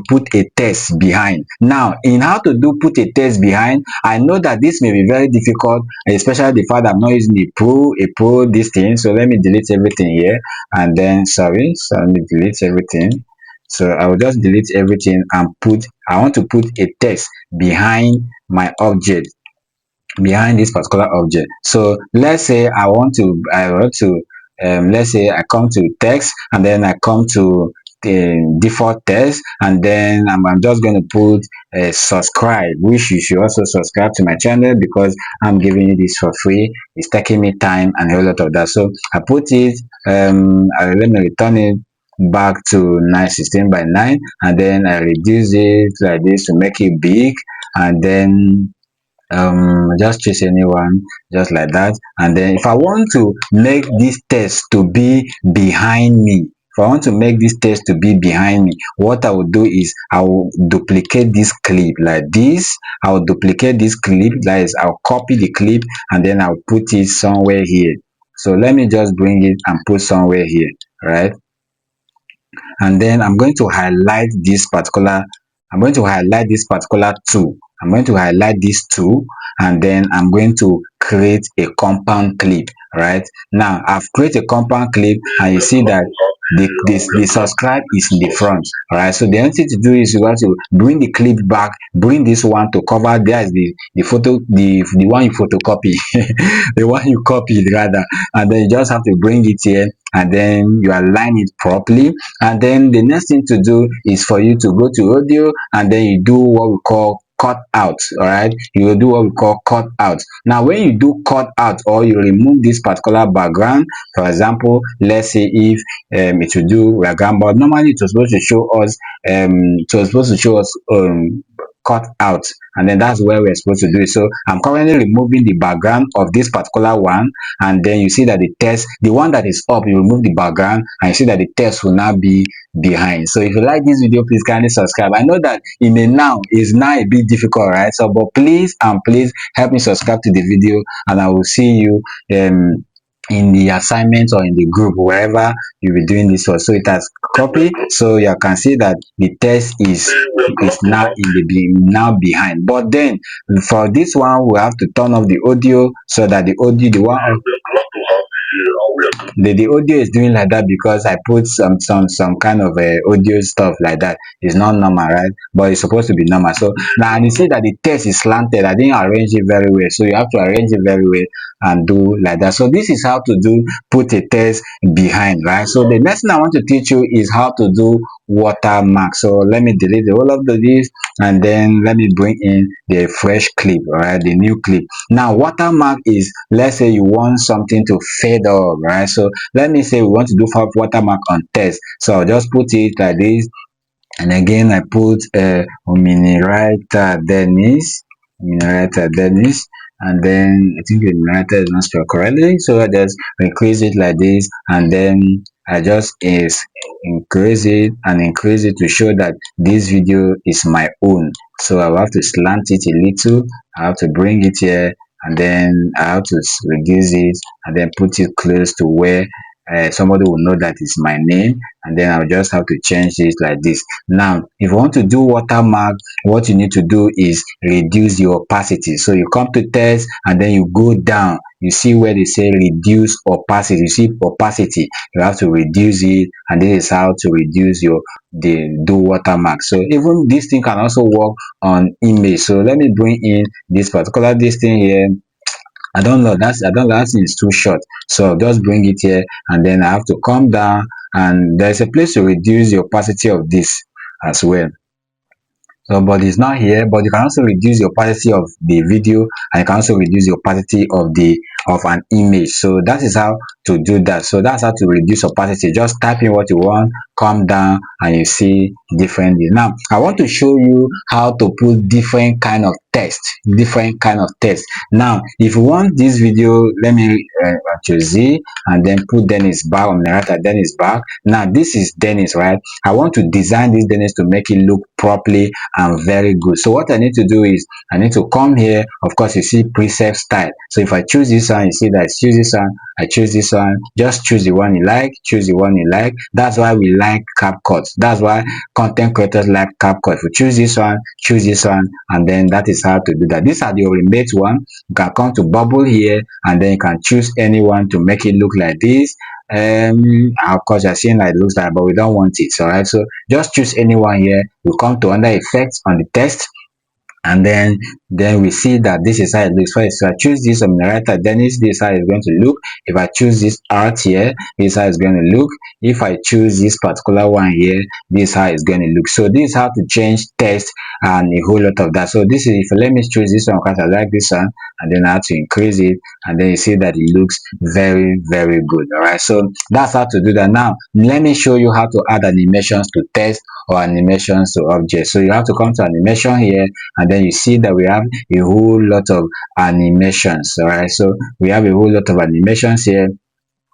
put a text behind. Now in how to do put a text behind, I know that this may be very difficult, especially the fact that I'm not using a pro this thing. So let me delete everything here, and then so let me delete everything. So I will just delete everything and I want to put a text behind my object, behind this particular object. So let's say let's say I come to text, and then I come to default text, and then I'm just going to put subscribe, which you should also subscribe to my channel because I'm giving you this for free. It's taking me time and a whole lot of that. So I put it, let me return it back to 916 by 9, and then I reduce it like this to make it big, and then just choose anyone just like that. And then if I want to make this text to be behind me, if I want to make this text to be behind me, what I will do is I will duplicate this clip like this. I will duplicate this clip, that is, I'll copy the clip and then I'll put it somewhere here. So let me just bring it and put somewhere here, right? And then I'm going to highlight this particular, two. I'm going to highlight this two, and then I'm going to create a compound clip. Right now I've created a compound clip, and you see that the subscribe is in the front. All right, so the only thing to do is you have to bring the clip back, bring this one to cover. There is the photo, the one you photocopy, the one you copied rather, and then you just have to bring it here, and then you align it properly. And then the next thing to do is for you to go to audio, and then you do what we call cut out. All right, you will do what we call cut out. Now when you do cut out, or you remove this particular background, for example, let's say if it will do background, but normally it was supposed to show us cut out, and then that's where we're supposed to do it. So I'm currently removing the background of this particular one, and then you see that the text, the one that is up, you remove the background, and you see that the text will now be behind. So if you like this video, please kindly subscribe. I know that it may now is now a bit difficult, right? So but please help me subscribe to the video, and I will see you in the assignment or in the group, wherever you'll be doing this for. So it has copy, so you can see that the text is now now behind. But then for this one, we have to turn off the audio, so that the audio, the audio is doing like that because I put some kind of audio stuff like that. It's not normal, right? But it's supposed to be normal. So now you see that the text is slanted. I didn't arrange it very well, so you have to arrange it very well and do like that. So this is how to do put a text behind, right? So the next thing I want to teach you is how to do watermark. So let me delete the whole of this, and then let me bring in the fresh clip, all right, the new clip. Now watermark is, let's say you want something to fade up, right? So let me say we want to do watermark on text, so I'll just put it like this, and again I put Dennis, and then I think the numerator is not spelled correctly, so I just increase it like this, and then I just increase it and increase it to show that this video is my own. So I will have to slant it a little, I have to bring it here, and then I have to reduce it and then put it close to where somebody will know that is my name, and then I'll just have to change this like this. Now if you want to do watermark, what you need to do is reduce the opacity. So you come to text, and then you go down, you see where they say reduce opacity, you see opacity, you have to reduce it, and this is how to reduce do watermark. So even this thing can also work on image. So let me bring in this particular thing here. I don't know, that thing is too short, so I'll just bring it here, and then I have to come down, and there's a place to reduce the opacity of this as well. So but it's not here, but you can also reduce the opacity of the video, and you can also reduce the opacity of an image. So that is how to do that. So that's how to reduce opacity. Just type in what you want, come down, and you see differently. Now I want to show you how to put different kind of text. Now if you want this video, let me choose Z, and then put Dennis back on the right, Dennis back. Now this is Dennis, right? I want to design this Dennis to make it look properly and very good. So what I need to do is I need to come here. Of course, you see preset style. So if I choose this one, you see that I choose this one, I choose this one. Just choose the one you like, choose the one you like. That's why we like Capcut. That's why content creators like Capcut. If you choose this one, and then that is how to do that. These are the ultimate one. You can come to bubble here, and then you can choose anyone to make it look like this. Of course you're seeing like it looks like, but we don't want it. All right, so just choose anyone here. We come to under effects on the text, and then we see that this is how it looks. First, if I choose this on the right side, then this is how it's going to look. If I choose this art here, this is how it's going to look. If I choose this particular one here, this is how it's going to look. So this is how to change text and a whole lot of that. So this is, if let me choose this one because I like this one, and then I have to increase it, and then you see that it looks very, very good. All right, so that's how to do that. Now let me show you how to add animations to text or animations to objects. So you have to come to animation here, and then you see that we have a whole lot of animations. All right, so we have a whole lot of animations here.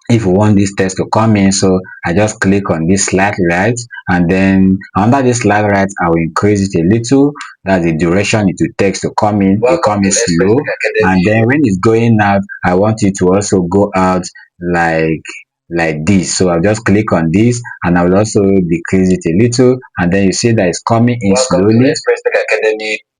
If we want this text to come in, so I just click on this slide right, and then under this slide right, I will increase it a little. That's the duration it will takes to come in. It come in slow, and then when it's going out, I want it to also go out like this. So I'll just click on this, and I will also decrease it a little, and then you see that it's coming in slowly.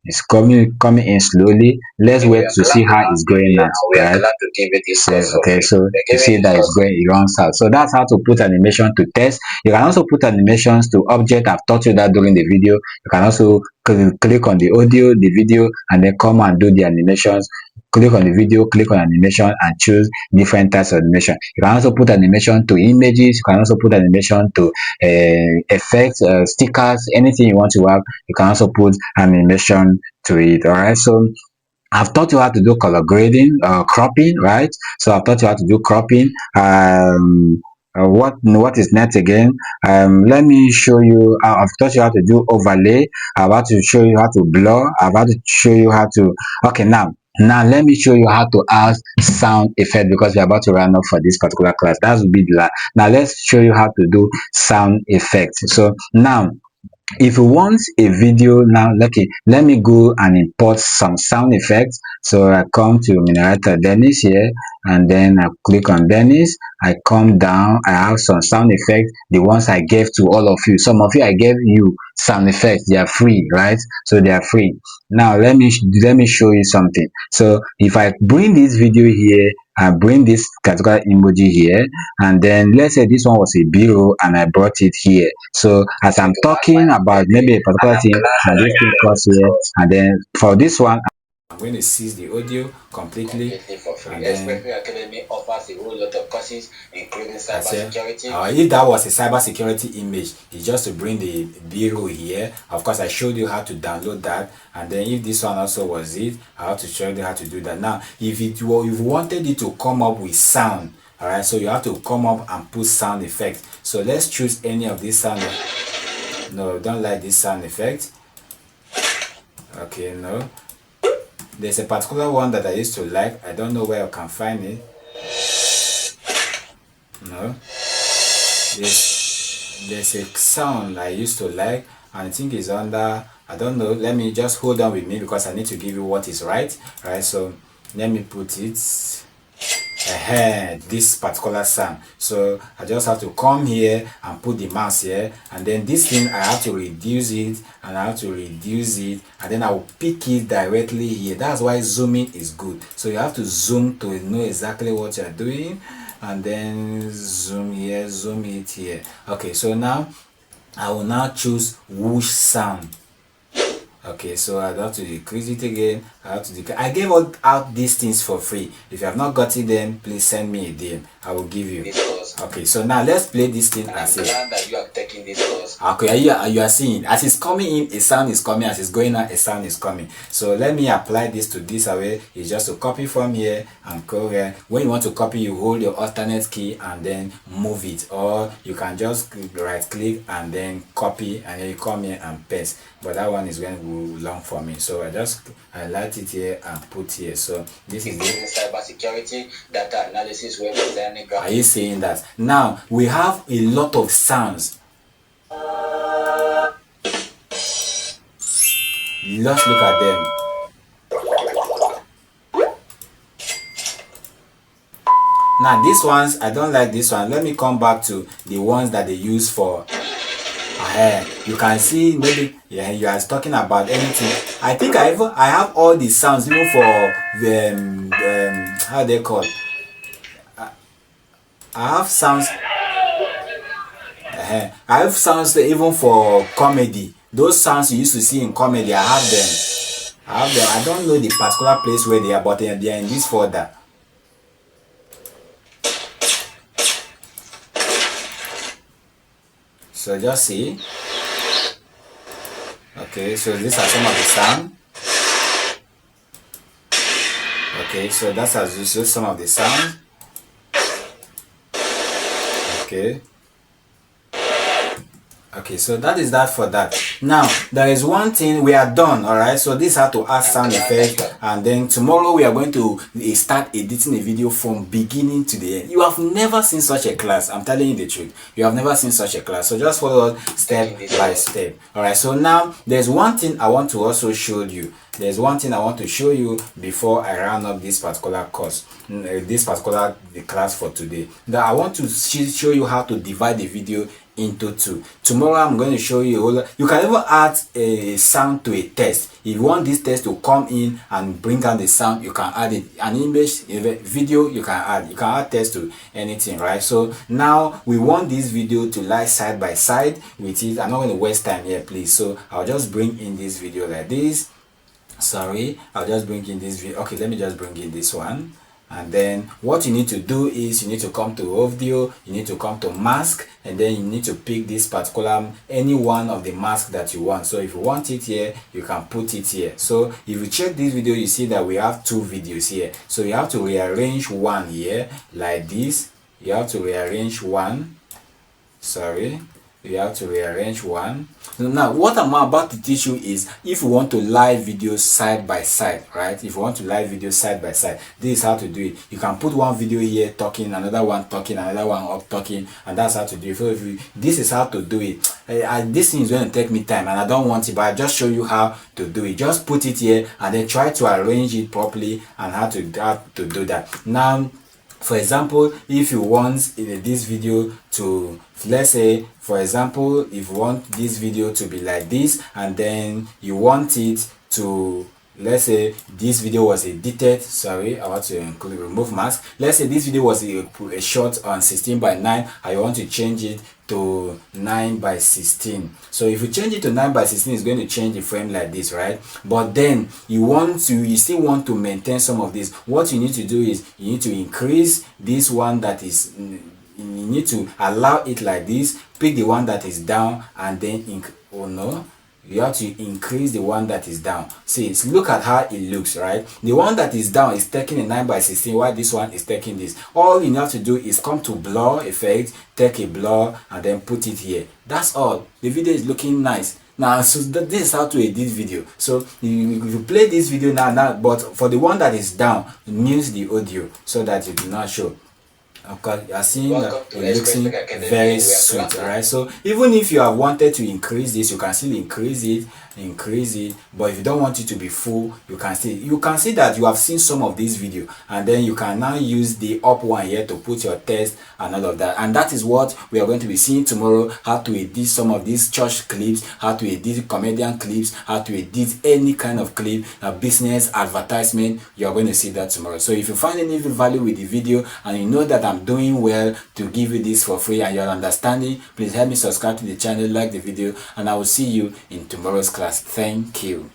It's coming in slowly. Let's wait to see how it's going out, right? Okay, so you see that it's going, it runs out. So that's how to put animation to text. You can also put animations to object. I've taught you that during the video. You can also click on the audio, the video, and then come and do the animations. Click on the video, click on animation, and choose different types of animation. You can also put animation to images. You can also put animation to effects, stickers, anything you want to have. You can also put animation to it. All right, so I've taught you how to do color grading, cropping, right? So I've taught you how to do cropping. What is next again? Let me show you. I've taught you how to do overlay. I've had to show you how to blur. I've had to show you how to. Okay, now let me show you how to add sound effect, because we're about to run off for this particular class. That will be the last. Now let's show you how to do sound effect. So now, if you want a video, now okay, let me go and import some sound effects. So I come to Minarata Dennis here, and then I click on Dennis. I come down, I have some sound effects, the ones I gave to all of you. Some of you, I gave you sound effects, they are free, right? So they are free. Now let me show you something. So if I bring this video here, I bring this category emoji here, and then let's say this one was a b-roll and I brought it here. So as I'm talking about maybe a particular thing, and this thing comes here, and then for this one, I'm going to cease the audio completely for free. And then Academy offers a whole lot of courses, including cybersecurity. If that was a cybersecurity image, it's just to bring the b-roll here. Of course, I showed you how to download that, and then if this one also was it, I have to show you how to do that. Now, if you wanted it to come up with sound, all right, so you have to come up and put sound effect. So let's choose any of these sound. No, don't like this sound effect. Okay, no. There's a particular one that I used to like. I don't know where I can find it. No. There's a sound I used to like, and I think it's under, I don't know. Let me just hold on with me, because I need to give you what is right. Right, so let me put it this particular sound. So I just have to come here and put the mouse here, and then this thing I have to reduce it, and I have to reduce it, and then I will pick it directly here. That's why zooming is good. So you have to zoom to know exactly what you're doing, and then zoom here, zoom it here. Okay, so now I will now choose whoosh sound. Okay, so I have to decrease it again. I gave out these things for free. If you have not gotten them, please send me a DM. I will give you. Okay, so now let's play this thing as it. That you are taking this course. Okay, you are seeing as it's coming in, a sound is coming. As it's going out, a sound is coming. So let me apply this to this away. It's just to copy from here and go here. When you want to copy, you hold your alternate key and then move it, or you can just right click and then copy, and then you come here and paste. But that one is going to be long for me, so I light it here and put here. So this is the cybersecurity, data analysis, web designing. Are you seeing that? Now we have a lot of sounds. Let's look at them. Now these ones, I don't like this one. Let me come back to the ones that they use for you can see, maybe you are talking about anything. I think I have all the sounds, even for the how they call I have sounds. I have sounds even for comedy. Those sounds you used to see in comedy, I have them. I have them. I don't know the particular place where they are, but they are in this folder. So just see. Okay, so these are some of the sound. Okay, so that's just some of the sound. Okay. Okay, so that is that for that. Now there is one thing we are done. All right, so this had to add sound effect, and then tomorrow we are going to start editing a video from beginning to the end. You have never seen such a class. I'm telling you the truth, you have never seen such a class. So just follow step by step. All right, so now there's one thing I want to also show you. There's one thing I want to show you before I round up this particular course, this particular class for today. That I want to show you how to divide the video into two. Tomorrow I'm going to show you. You can even add a sound to a text. If you want this text to come in and bring out the sound, you can add it. An image, a video, you can add text to anything, right? So now we want this video to lie side by side with it. I'm not going to waste time here, please. So I'll just bring in this video like this. Sorry, I'll just bring in this video. Okay, let me just bring in this one. And then what you need to do is you need to come to audio, you need to come to mask, and then you need to pick this particular any one of the mask that you want. So if you want it here, you can put it here. So if you check this video, you see that we have two videos here. So you have to rearrange one here like this. You have to rearrange one. Sorry, you have to rearrange one. Now what I'm about to teach you is if you want to live videos side by side, right? If you want to live videos side by side, this is how to do it. You can put one video here talking, another one talking, another one up talking, and that's how to do it. So if you, this is how to do it. This thing is going to take me time and I don't want it, but I just show you how to do it. Just put it here and then try to arrange it properly and how to do that. Now for example, if you want this video to, let's say for example, if you want this video to be like this, and then you want it to, let's say this video was edited, sorry, I want to remove mask. Let's say this video was a shot on 16:9. I want to change it to 9:16. So if you change it to 9:16, it's going to change the frame like this, right? But then you still want to maintain some of this. What you need to do is you need to increase this one that is, you need to allow it like this, pick the one that is down, and then you have to increase the one that is down. See, look at how it looks, right? The one that is down is taking a 9:16, while this one is taking this. All you have to do is come to blur effect, take a blur, and then put it here. That's all. The video is looking nice. Now, so this is how to edit video. So you play this video now, but for the one that is down, mute the audio so that it will not show. Okay, you are seeing that it looks very sweet. All right, so even if you have wanted to increase this, you can still increase it, but if you don't want it to be full, you can see that you have seen some of this video, and then you can now use the up one here to put your text and all of that. And that is what we are going to be seeing tomorrow, how to edit some of these church clips, how to edit comedian clips, how to edit any kind of clip, a business advertisement. You are going to see that tomorrow. So if you find any value with the video and you know that I'm doing well to give you this for free and you're understanding, please help me subscribe to the channel, like the video, and I will see you in tomorrow's class. Thank you.